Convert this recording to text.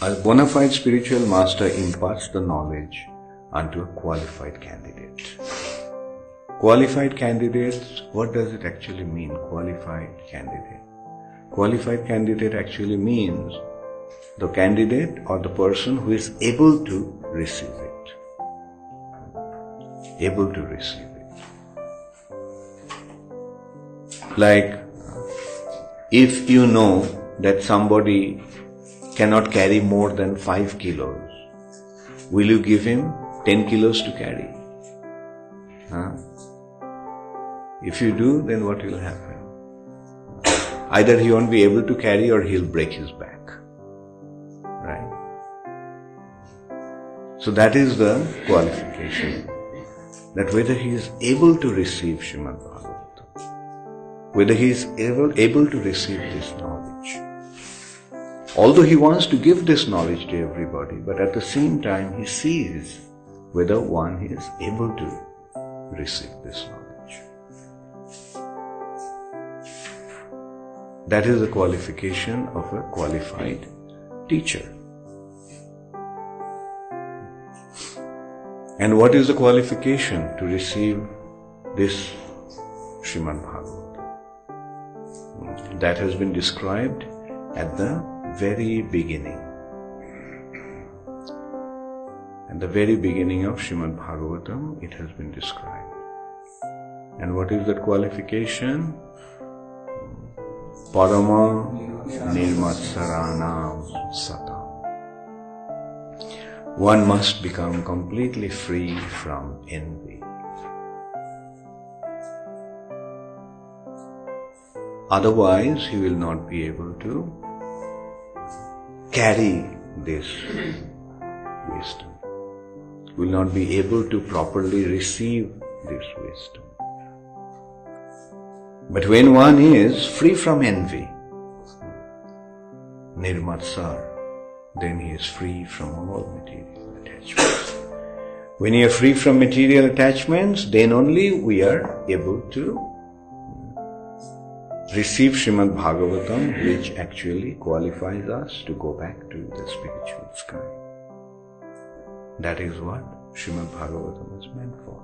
A bona fide spiritual master imparts the knowledge unto a qualified candidate. Qualified candidates, what does it actually mean, qualified candidate? Qualified candidate actually means the candidate or the person who is able to receive it. Able to receive it. Like, if you know that somebody cannot carry more than 5 kilos, will you give him 10 kilos to carry? If you do, then what will happen? Either he won't be able to carry or he'll break his back. Right? So that is the qualification. That whether he is able to receive Srimad-Bhagavatam, whether he is able to receive this knowledge. Although he wants to give this knowledge to everybody, but at the same time he sees whether one is able to receive this knowledge. That is the qualification of a qualified teacher. And what is the qualification to receive this Srimad-Bhagavatam? That has been described at the very beginning. At the very beginning of Srimad-Bhagavatam, it has been described. And what is that qualification? Paramo nirmatsarāṇāṁ satāṁ. One must become completely free from envy. Otherwise, he will not be able to carry this wisdom. He will not be able to properly receive this wisdom. But when one is free from envy, nirmatsar, then he is free from all material attachments. When you are free from material attachments, then only we are able to receive Srimad-Bhagavatam, which actually qualifies us to go back to the spiritual sky. That is what Srimad-Bhagavatam is meant for.